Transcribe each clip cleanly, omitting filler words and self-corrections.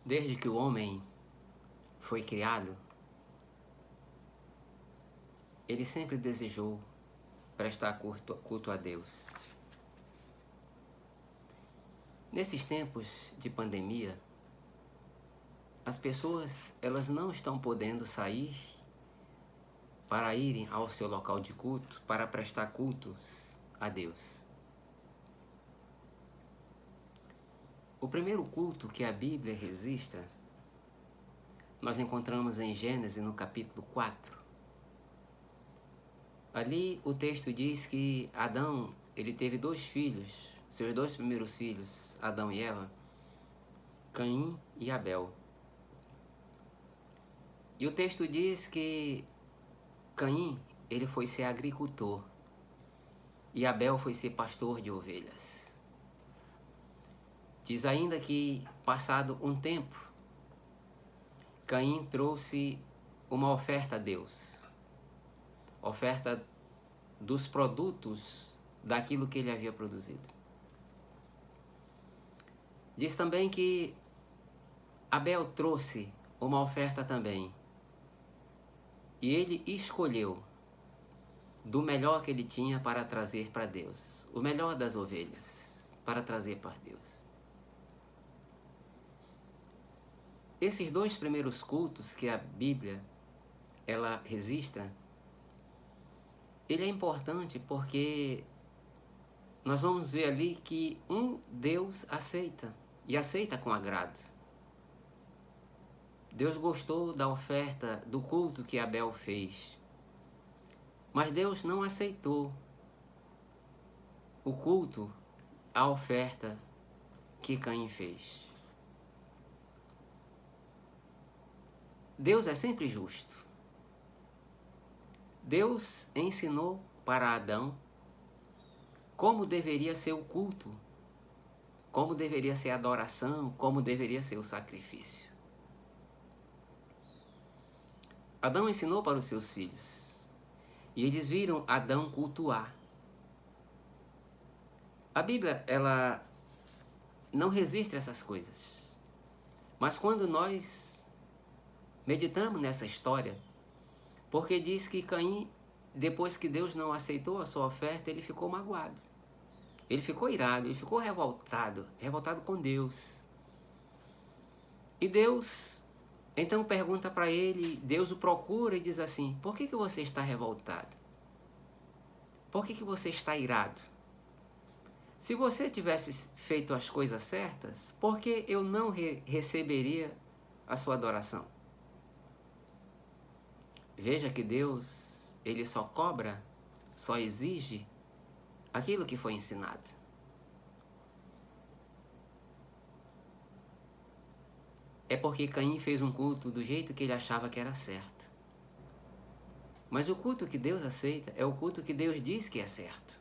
Desde que o homem foi criado, ele sempre desejou prestar culto a Deus. Nesses tempos de pandemia, as pessoas elas não estão podendo sair para irem ao seu local de culto, para prestar cultos a Deus. O primeiro culto que a Bíblia registra, nós encontramos em Gênesis no capítulo 4. Ali o texto diz que Adão, ele teve 2 filhos, seus 2 primeiros filhos, Adão e Eva, Caim e Abel. E o texto diz que Caim, ele foi ser agricultor e Abel foi ser pastor de ovelhas. Diz ainda que, passado um tempo, Caim trouxe uma oferta a Deus, oferta dos produtos daquilo que ele havia produzido. Diz também que Abel trouxe uma oferta também, e ele escolheu do melhor que ele tinha para trazer para Deus, o melhor das ovelhas, para trazer para Deus. Esses 2 primeiros cultos que a Bíblia ela registra, ele é importante porque nós vamos ver ali que um Deus aceita, e aceita com agrado. Deus gostou da oferta, do culto que Abel fez, mas Deus não aceitou o culto, a oferta que Caim fez. Deus é sempre justo. Deus ensinou para Adão como deveria ser o culto, como deveria ser a adoração, como deveria ser o sacrifício. Adão ensinou para os seus filhos, e eles viram Adão cultuar. A Bíblia, ela não registra essas coisas, mas quando nós meditamos nessa história, porque diz que Caim, depois que Deus não aceitou a sua oferta, ele ficou magoado. Ele ficou irado, ele ficou revoltado com Deus. E Deus, então pergunta para ele, Deus o procura e diz assim: por que você está revoltado? Por que você está irado? Se você tivesse feito as coisas certas, por que eu não receberia a sua adoração? Veja que Deus, ele só cobra, só exige aquilo que foi ensinado. É porque Caim fez um culto do jeito que ele achava que era certo. Mas o culto que Deus aceita é o culto que Deus diz que é certo.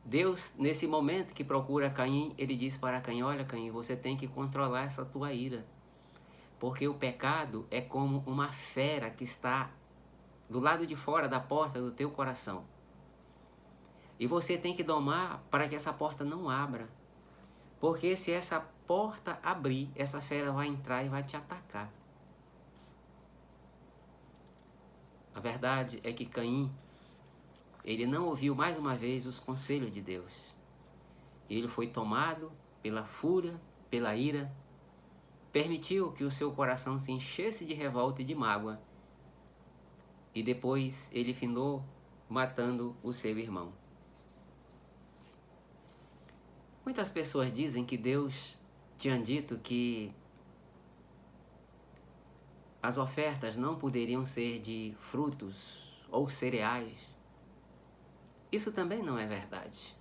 Deus, nesse momento que procura Caim, ele diz para Caim: olha, Caim, você tem que controlar essa tua ira. Porque o pecado é como uma fera que está do lado de fora da porta do teu coração. E você tem que domar para que essa porta não abra. Porque se essa porta abrir, essa fera vai entrar e vai te atacar. A verdade é que Caim, ele não ouviu mais uma vez os conselhos de Deus. Ele foi tomado pela fúria, pela ira, permitiu que o seu coração se enchesse de revolta e de mágoa, e depois ele findou matando o seu irmão. Muitas pessoas dizem que Deus tinha dito que as ofertas não poderiam ser de frutos ou cereais. Isso também não é verdade.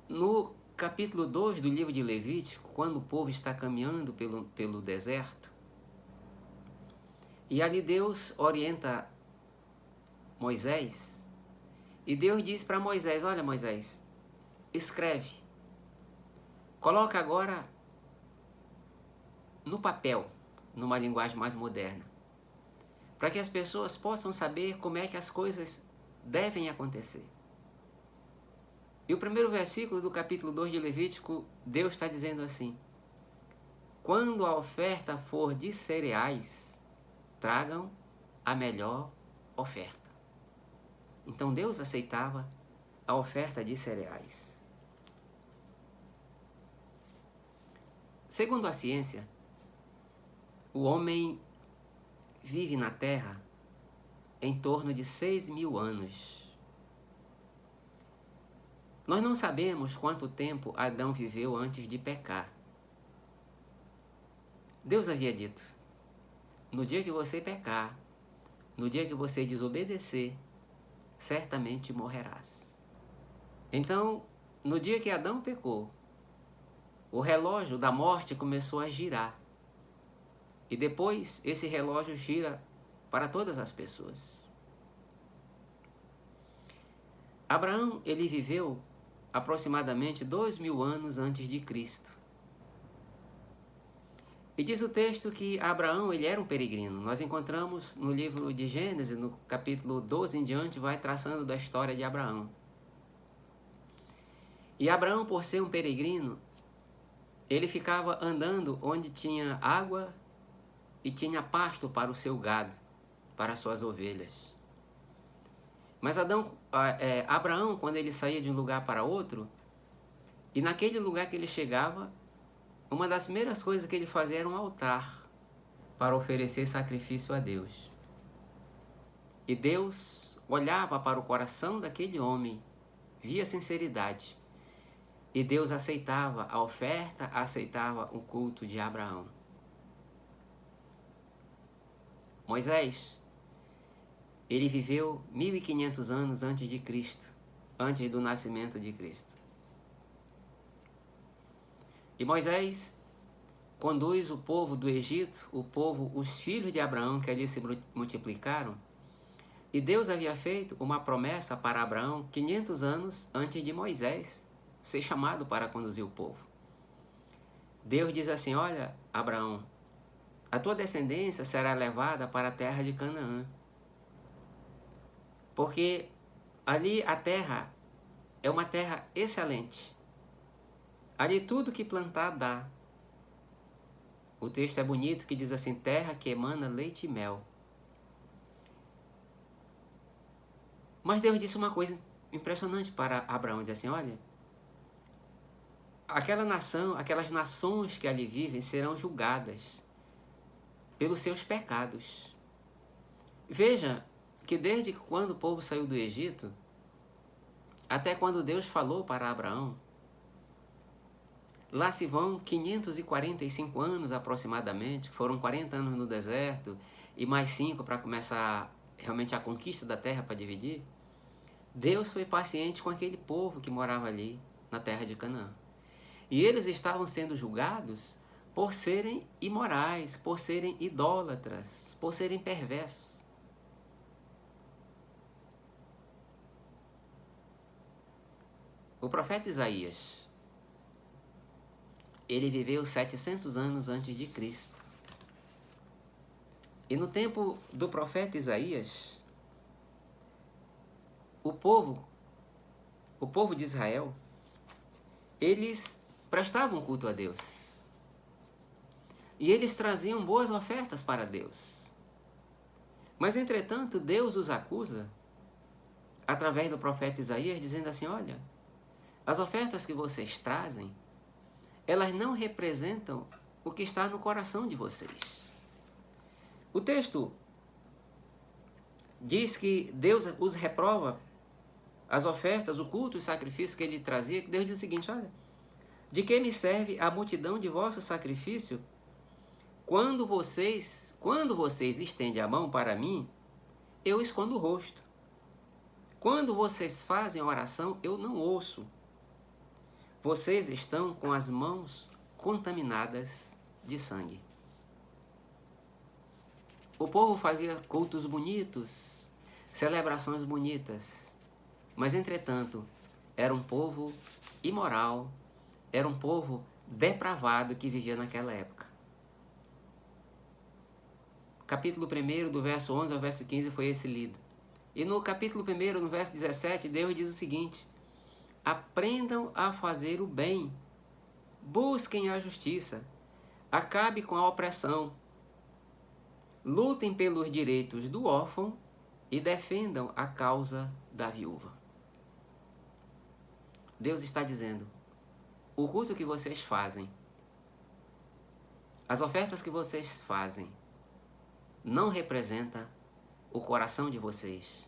No capítulo 2 do livro de Levítico, quando o povo está caminhando pelo deserto, e ali Deus orienta Moisés, e Deus diz para Moisés: olha, Moisés, escreve, coloca agora no papel, numa linguagem mais moderna, para que as pessoas possam saber como é que as coisas devem acontecer. E o primeiro versículo do capítulo 2 de Levítico, Deus está dizendo assim: quando a oferta for de cereais, tragam a melhor oferta. Então Deus aceitava a oferta de cereais. Segundo a ciência, o homem vive na Terra em torno de 6.000 anos. Nós não sabemos quanto tempo Adão viveu antes de pecar. Deus havia dito: no dia que você pecar, no dia que você desobedecer, certamente morrerás. Então, no dia que Adão pecou, o relógio da morte começou a girar. E depois esse relógio gira para todas as pessoas. Abraão, ele viveu aproximadamente 2.000 anos antes de Cristo. E diz o texto que Abraão, ele era um peregrino. Nós encontramos no livro de Gênesis, no capítulo 12 em diante, vai traçando da história de Abraão. E Abraão, por ser um peregrino, ele ficava andando onde tinha água e tinha pasto para o seu gado, para as suas ovelhas. Mas Abraão, quando ele saía de um lugar para outro, e naquele lugar que ele chegava, uma das primeiras coisas que ele fazia era um altar para oferecer sacrifício a Deus. E Deus olhava para o coração daquele homem, via sinceridade. E Deus aceitava a oferta, aceitava o culto de Abraão. Moisés, ele viveu 1.500 anos antes de Cristo, antes do nascimento de Cristo. E Moisés conduz o povo do Egito, os filhos de Abraão que ali se multiplicaram, e Deus havia feito uma promessa para Abraão 500 anos antes de Moisés ser chamado para conduzir o povo. Deus diz assim: olha, Abraão, a tua descendência será levada para a terra de Canaã, porque ali a terra é uma terra excelente. Ali tudo que plantar dá. O texto é bonito que diz assim: terra que emana leite e mel. Mas Deus disse uma coisa impressionante para Abraão, diz assim: olha, aquelas nações que ali vivem serão julgadas pelos seus pecados. Veja que desde quando o povo saiu do Egito, até quando Deus falou para Abraão, lá se vão 545 anos aproximadamente, foram 40 anos no deserto e mais 5 para começar realmente a conquista da terra para dividir. Deus foi paciente com aquele povo que morava ali na terra de Canaã. E eles estavam sendo julgados por serem imorais, por serem idólatras, por serem perversos. O profeta Isaías, ele viveu 700 anos antes de Cristo. E no tempo do profeta Isaías, o povo de Israel, eles prestavam culto a Deus. E eles traziam boas ofertas para Deus. Mas, entretanto, Deus os acusa, através do profeta Isaías, dizendo assim: olha, as ofertas que vocês trazem, elas não representam o que está no coração de vocês. O texto diz que Deus os reprova as ofertas, o culto e o sacrifício que ele trazia, que Deus diz o seguinte: olha, de que me serve a multidão de vosso sacrifício quando vocês estendem a mão para mim, eu escondo o rosto. Quando vocês fazem oração, eu não ouço. Vocês estão com as mãos contaminadas de sangue. O povo fazia cultos bonitos, celebrações bonitas, mas, entretanto, era um povo imoral, era um povo depravado que vivia naquela época. Capítulo 1, do verso 11 ao verso 15, foi esse lido. E no capítulo 1, no verso 17, Deus diz o seguinte: aprendam a fazer o bem, busquem a justiça, acabe com a opressão, lutem pelos direitos do órfão e defendam a causa da viúva. Deus está dizendo, o culto que vocês fazem, as ofertas que vocês fazem, não representa o coração de vocês.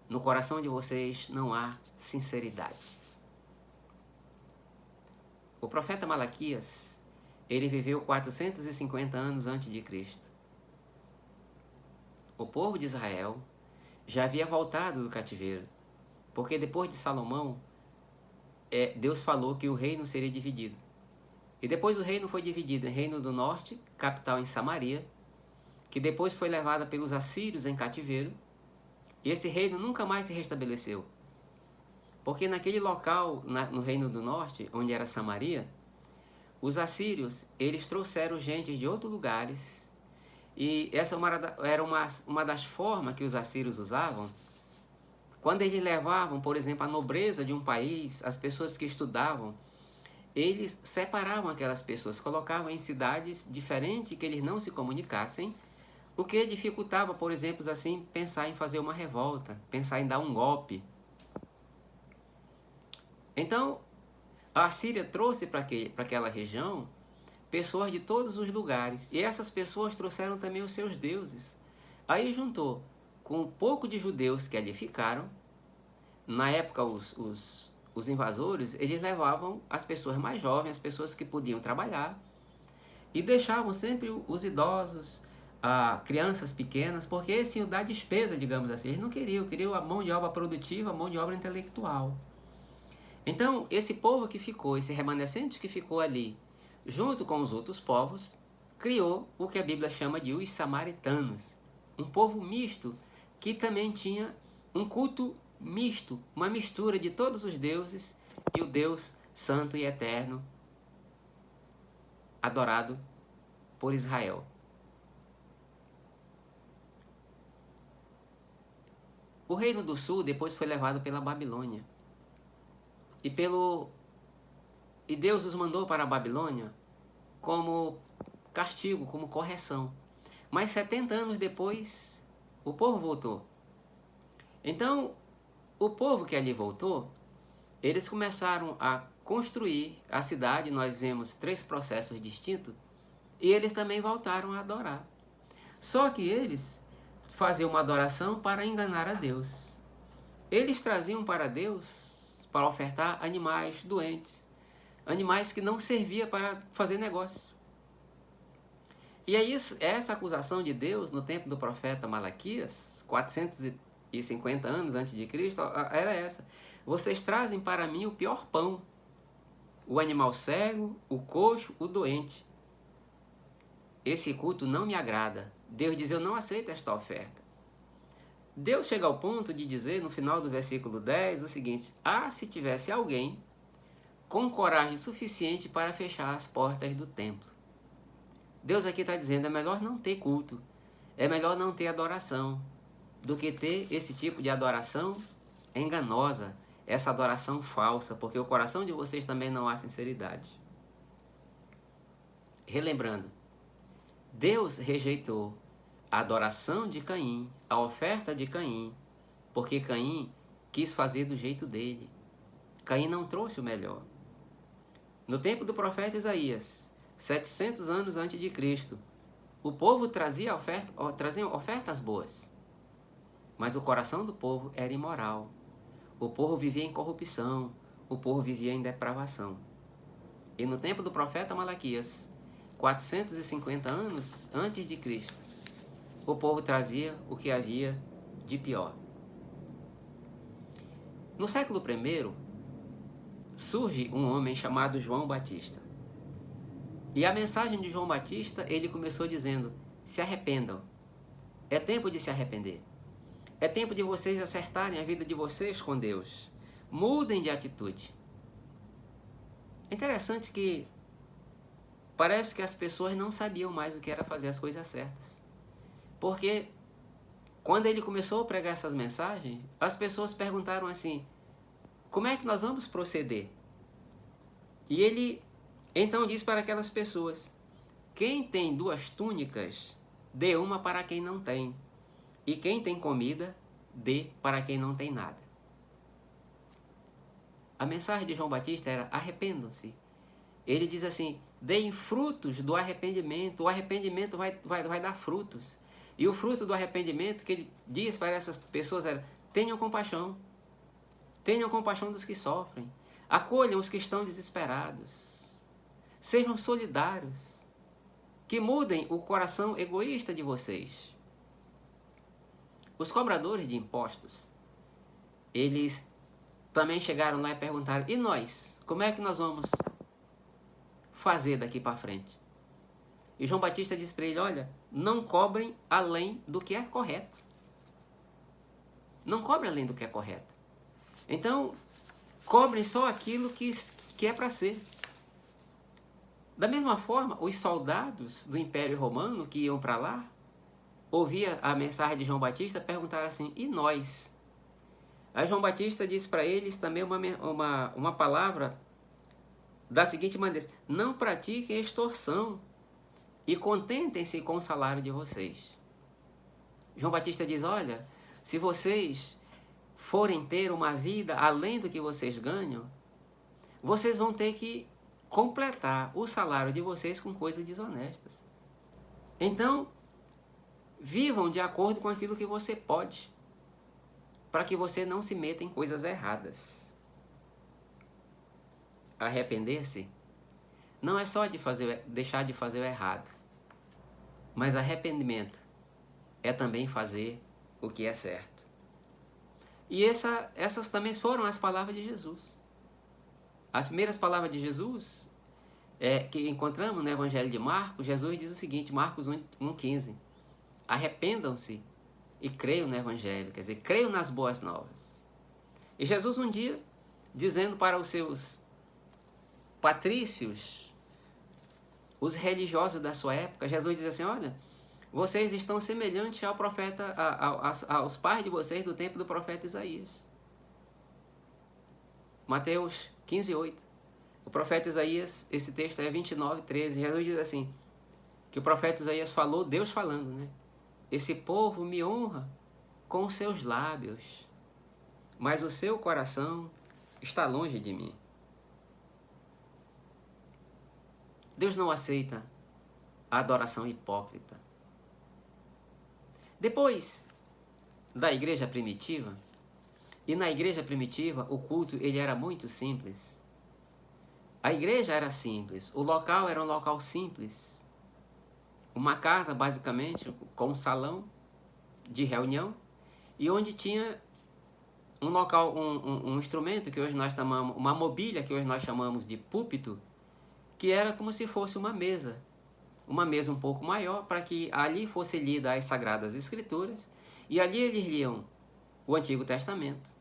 No coração de vocês não há sinceridade. O profeta Malaquias, ele viveu 450 anos antes de Cristo. O povo de Israel já havia voltado do cativeiro, porque depois de Salomão, Deus falou que o reino seria dividido. E depois o reino foi dividido em Reino do Norte, capital em Samaria, que depois foi levada pelos assírios em cativeiro, e esse reino nunca mais se restabeleceu. Porque naquele local, no Reino do Norte, onde era Samaria, os assírios, eles trouxeram gente de outros lugares, e essa era uma das formas que os assírios usavam. Quando eles levavam, por exemplo, a nobreza de um país, as pessoas que estudavam, eles separavam aquelas pessoas, colocavam em cidades diferentes que eles não se comunicassem, o que dificultava, por exemplo, assim, pensar em fazer uma revolta, pensar em dar um golpe. Então, a Assíria trouxe para aquela região pessoas de todos os lugares, e essas pessoas trouxeram também os seus deuses. Aí juntou com um pouco de judeus que ali ficaram. Na época, os invasores, eles levavam as pessoas mais jovens, as pessoas que podiam trabalhar, e deixavam sempre os idosos, crianças pequenas, porque eles iam dar despesa, digamos assim. Eles não queriam a mão de obra produtiva, a mão de obra intelectual. Então, esse povo que ficou, esse remanescente que ficou ali, junto com os outros povos, criou o que a Bíblia chama de os samaritanos, um povo misto, que também tinha um culto misto, uma mistura de todos os deuses e o Deus santo e eterno, adorado por Israel. O Reino do Sul depois foi levado pela Babilônia. E Deus os mandou para a Babilônia como castigo, como correção. Mas 70 anos depois, o povo voltou. Então, o povo que ali voltou, eles começaram a construir a cidade. Nós vemos 3 processos distintos, e eles também voltaram a adorar. Só que eles faziam uma adoração para enganar a Deus. Eles traziam para Deus, para ofertar, animais doentes, animais que não serviam para fazer negócio. E aí, essa acusação de Deus no tempo do profeta Malaquias, 450 anos antes de Cristo, era essa: vocês trazem para mim o pior pão, o animal cego, o coxo, o doente. Esse culto não me agrada. Deus diz, eu não aceito esta oferta. Deus chega ao ponto de dizer, no final do versículo 10, o seguinte: se tivesse alguém com coragem suficiente para fechar as portas do templo. Deus aqui está dizendo, é melhor não ter culto, é melhor não ter adoração, do que ter esse tipo de adoração enganosa, essa adoração falsa, porque o coração de vocês também não há sinceridade. Relembrando, Deus rejeitou a adoração de Caim, a oferta de Caim, porque Caim quis fazer do jeito dele. Caim não trouxe o melhor. No tempo do profeta Isaías, 700 anos antes de Cristo, o povo trazia ofertas boas, mas o coração do povo era imoral. O povo vivia em corrupção, o povo vivia em depravação. E no tempo do profeta Malaquias, 450 anos antes de Cristo, o povo trazia o que havia de pior. No século I, surge um homem chamado João Batista. E a mensagem de João Batista, ele começou dizendo, se arrependam. É tempo de se arrepender. É tempo de vocês acertarem a vida de vocês com Deus. Mudem de atitude. É interessante que parece que as pessoas não sabiam mais o que era fazer as coisas certas. Porque quando ele começou a pregar essas mensagens, as pessoas perguntaram assim, como é que nós vamos proceder? E ele então diz para aquelas pessoas: quem tem 2 túnicas, dê uma para quem não tem. E quem tem comida, dê para quem não tem nada. A mensagem de João Batista era: arrependam-se. Ele diz assim: deem frutos do arrependimento. O arrependimento vai dar frutos. E o fruto do arrependimento que ele diz para essas pessoas era: tenham compaixão. Tenham compaixão dos que sofrem. Acolham os que estão desesperados. Sejam solidários. Que mudem o coração egoísta de vocês. Os cobradores de impostos, eles também chegaram lá e perguntaram: e nós? Como é que nós vamos fazer daqui para frente? E João Batista disse para ele: olha, não cobrem além do que é correto. Não cobrem além do que é correto. Então, cobrem só aquilo que é para ser. Da mesma forma, os soldados do Império Romano que iam para lá, ouvia a mensagem de João Batista, perguntaram assim: e nós? Aí João Batista disse para eles também uma palavra da seguinte maneira: não pratiquem extorsão e contentem-se com o salário de vocês. João Batista diz: olha, se vocês forem ter uma vida além do que vocês ganham, vocês vão ter que completar o salário de vocês com coisas desonestas. Então, vivam de acordo com aquilo que você pode, para que você não se meta em coisas erradas. Arrepender-se não é só deixar de fazer o errado, mas arrependimento é também fazer o que é certo. E essas também foram as palavras de Jesus. As primeiras palavras de Jesus que encontramos no Evangelho de Marcos, Jesus diz o seguinte, Marcos 1,15: arrependam-se e creiam no Evangelho, quer dizer, creiam nas boas novas. E Jesus um dia, dizendo para os seus patrícios, os religiosos da sua época, Jesus diz assim: olha, vocês estão semelhantes ao profeta, aos pais de vocês do tempo do profeta Isaías. Mateus 15:8. O profeta Isaías, esse texto é 29:13. Jesus diz assim, que o profeta Isaías falou, Deus falando, né? Esse povo me honra com os seus lábios, mas o seu coração está longe de mim. Deus não aceita a adoração hipócrita. Depois da igreja primitiva, e na igreja primitiva o culto ele era muito simples. A igreja era simples, o local era um local simples. Uma casa, basicamente, com um salão de reunião, e onde tinha um local, um instrumento que hoje nós chamamos, uma mobília que hoje nós chamamos de púlpito, que era como se fosse uma mesa um pouco maior, para que ali fosse lida as Sagradas Escrituras, e ali eles liam o Antigo Testamento.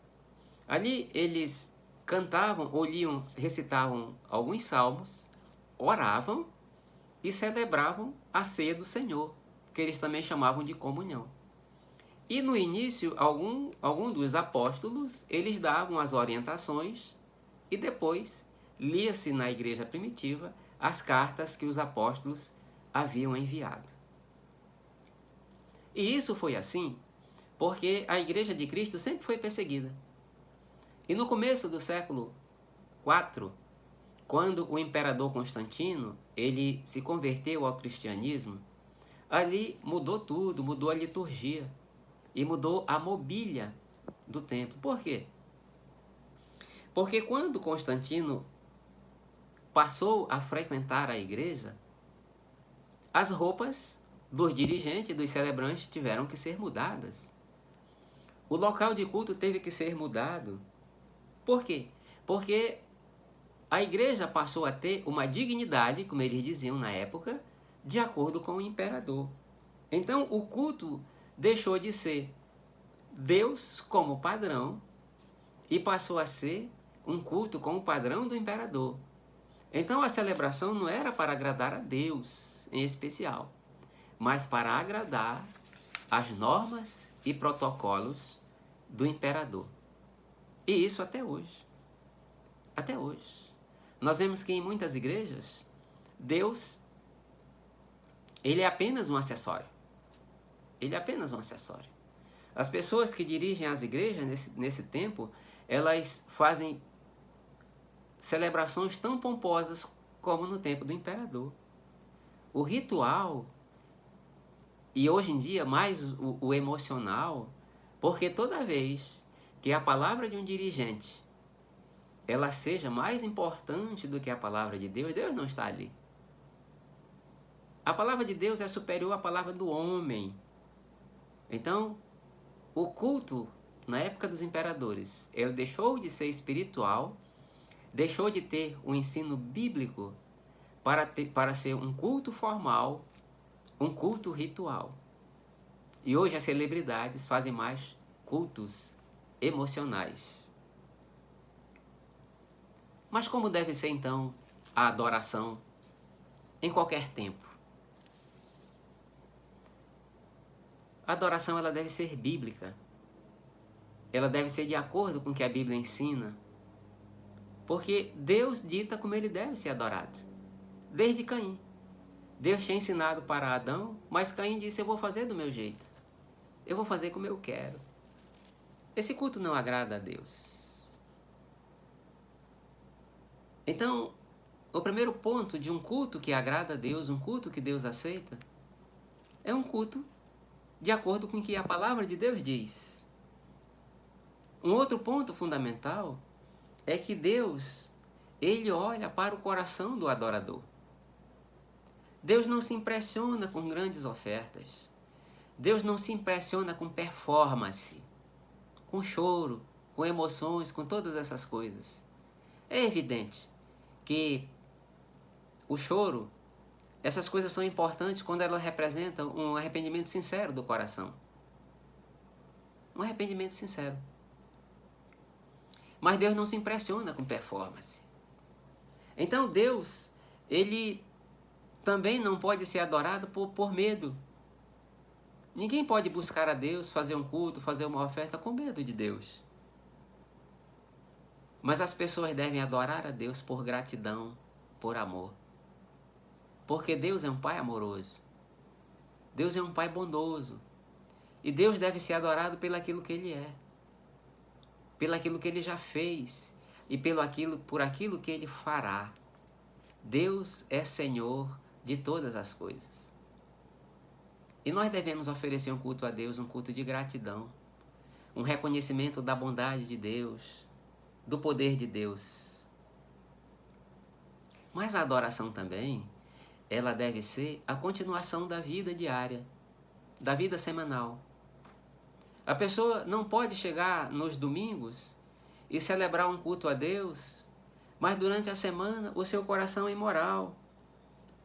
Ali eles cantavam, ou liam, recitavam alguns salmos, oravam e celebravam a ceia do Senhor, que eles também chamavam de comunhão. E no início, algum dos apóstolos, eles davam as orientações e depois lia-se na igreja primitiva as cartas que os apóstolos haviam enviado. E isso foi assim porque a igreja de Cristo sempre foi perseguida. E no começo do século IV, quando o imperador Constantino ele se converteu ao cristianismo, ali mudou tudo, mudou a liturgia e mudou a mobília do templo. Por quê? Porque quando Constantino passou a frequentar a igreja, as roupas dos dirigentes, dos celebrantes, tiveram que ser mudadas. O local de culto teve que ser mudado. Por quê? Porque a igreja passou a ter uma dignidade, como eles diziam na época, de acordo com o imperador. Então, o culto deixou de ser Deus como padrão e passou a ser um culto com o padrão do imperador. Então, a celebração não era para agradar a Deus em especial, mas para agradar as normas e protocolos do imperador. E isso até hoje. até hoje. Nós vemos que em muitas igrejas, Deus, ele é apenas um acessório. Ele é apenas um acessório. As pessoas que dirigem as igrejas nesse tempo, elas fazem celebrações tão pomposas como no tempo do imperador. O ritual, e hoje em dia mais o emocional, porque toda vez que a palavra de um dirigente ela seja mais importante do que a palavra de Deus, Deus não está ali. A palavra de Deus é superior à palavra do homem. Então, o culto, na época dos imperadores, ele deixou de ser espiritual, deixou de ter um ensino bíblico para ser um culto formal, um culto ritual. E hoje as celebridades fazem mais cultos emocionais. Mas como deve ser então a adoração em qualquer tempo? A adoração ela deve ser bíblica. Ela deve ser de acordo com o que a Bíblia ensina. Porque Deus dita como ele deve ser adorado. Desde Caim. Deus tinha ensinado para Adão, mas Caim disse, eu vou fazer do meu jeito. Eu vou fazer como eu quero. Esse culto não agrada a Deus. Então, o primeiro ponto de um culto que agrada a Deus, um culto que Deus aceita, é um culto de acordo com o que a palavra de Deus diz. Um outro ponto fundamental é que Deus, ele olha para o coração do adorador. Deus não se impressiona com grandes ofertas. Deus não se impressiona com performance, com choro, com emoções, com todas essas coisas. É evidente que o choro, essas coisas são importantes quando elas representam um arrependimento sincero do coração. Um arrependimento sincero. Mas Deus não se impressiona com performance. Então Deus, ele também não pode ser adorado por medo. Ninguém pode buscar a Deus, fazer um culto, fazer uma oferta com medo de Deus. Mas as pessoas devem adorar a Deus por gratidão, por amor. Porque Deus é um Pai amoroso. Deus é um Pai bondoso. E Deus deve ser adorado pelo aquilo que Ele é. Pelo aquilo que Ele já fez. E por aquilo que Ele fará. Deus é Senhor de todas as coisas. E nós devemos oferecer um culto a Deus, um culto de gratidão. Um reconhecimento da bondade de Deus, do poder de Deus. Mas a adoração também, ela deve ser a continuação da vida diária, da vida semanal. A pessoa não pode chegar nos domingos e celebrar um culto a Deus, mas durante a semana o seu coração é imoral,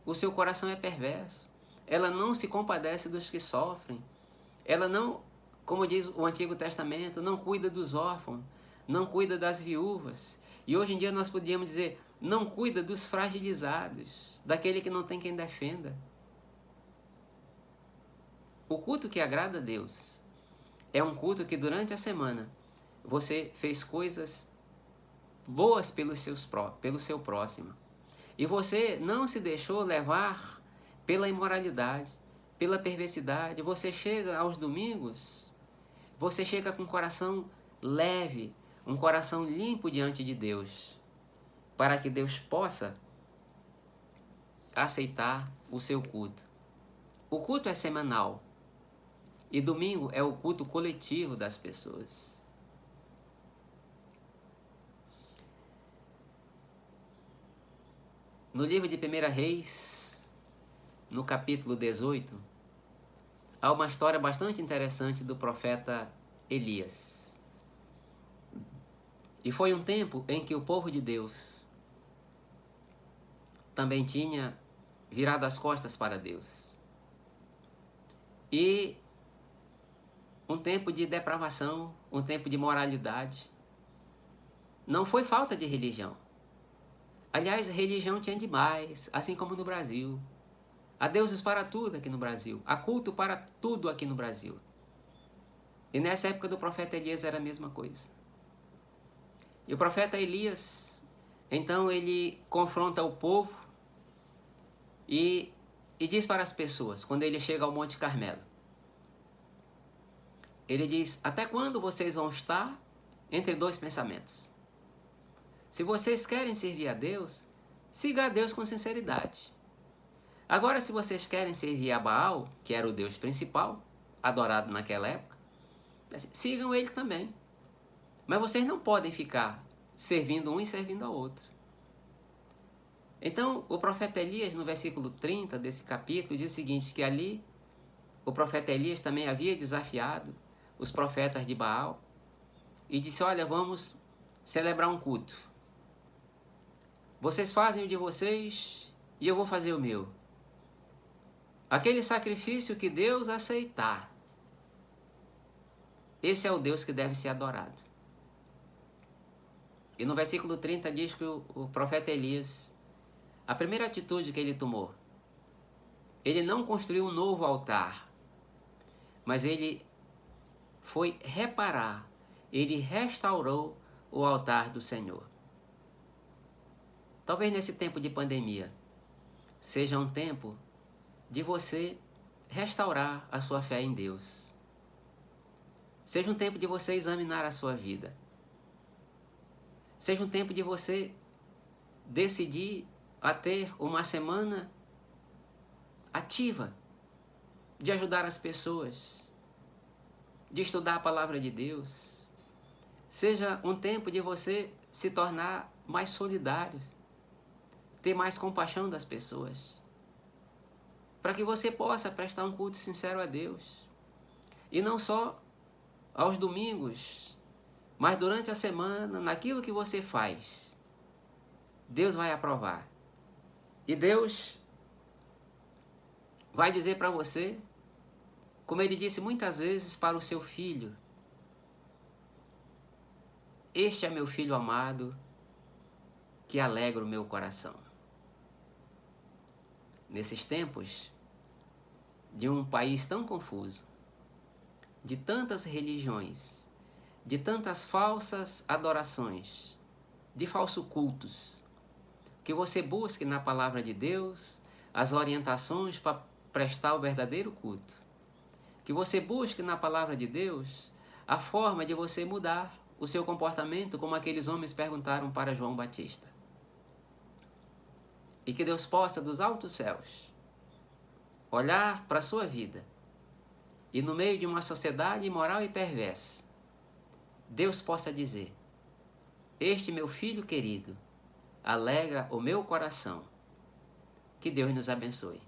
o seu coração é perverso. Ela não se compadece dos que sofrem. Ela não, como diz o Antigo Testamento, não cuida dos órfãos, não cuida das viúvas. E hoje em dia nós podíamos dizer, não cuida dos fragilizados, daquele que não tem quem defenda. O culto que agrada a Deus é um culto que durante a semana você fez coisas boas pelo seu próximo. E você não se deixou levar pela imoralidade, pela perversidade. Você chega aos domingos, você chega com um coração leve, um coração limpo diante de Deus, para que Deus possa aceitar o seu culto. O culto é semanal e domingo é o culto coletivo das pessoas. No livro de 1 Reis, no capítulo 18, há uma história bastante interessante do profeta Elias. E foi um tempo em que o povo de Deus também tinha virado as costas para Deus. E um tempo de depravação, um tempo de moralidade. Não foi falta de religião. Aliás, religião tinha demais, assim como no Brasil. Há deuses para tudo aqui no Brasil. Há culto para tudo aqui no Brasil. E nessa época do profeta Elias era a mesma coisa. E o profeta Elias Então ele confronta o povo e diz para as pessoas, quando ele chega ao Monte Carmelo, ele diz: até quando vocês vão estar entre dois pensamentos? Se vocês querem servir a Deus, siga a Deus com sinceridade. Agora, se vocês querem servir a Baal, que era o Deus principal, adorado naquela época, sigam ele também. Mas vocês não podem ficar servindo um e servindo ao outro. Então, o profeta Elias, no versículo 30 desse capítulo, diz o seguinte, que ali o profeta Elias também havia desafiado os profetas de Baal e disse: olha, vamos celebrar um culto. Vocês fazem o de vocês e eu vou fazer o meu. Aquele sacrifício que Deus aceitar, esse é o Deus que deve ser adorado. E no versículo 30 diz que o profeta Elias, a primeira atitude que ele tomou, ele não construiu um novo altar, mas ele foi reparar, ele restaurou o altar do Senhor. Talvez nesse tempo de pandemia seja um tempo de você restaurar a sua fé em Deus. Seja um tempo de você examinar a sua vida. Seja um tempo de você decidir a ter uma semana ativa de ajudar as pessoas, de estudar a palavra de Deus. Seja um tempo de você se tornar mais solidário, ter mais compaixão das pessoas, para que você possa prestar um culto sincero a Deus. E não só aos domingos, mas durante a semana, naquilo que você faz, Deus vai aprovar. E Deus vai dizer para você, como Ele disse muitas vezes para o seu filho: este é meu filho amado, que alegra o meu coração. Nesses tempos de um país tão confuso, de tantas religiões, de tantas falsas adorações, de falsos cultos, que você busque na palavra de Deus as orientações para prestar o verdadeiro culto. Que você busque na palavra de Deus a forma de você mudar o seu comportamento, como aqueles homens perguntaram para João Batista. E que Deus possa, dos altos céus, olhar para a sua vida e no meio de uma sociedade imoral e perversa, Deus possa dizer: este meu filho querido alegra o meu coração. Que Deus nos abençoe.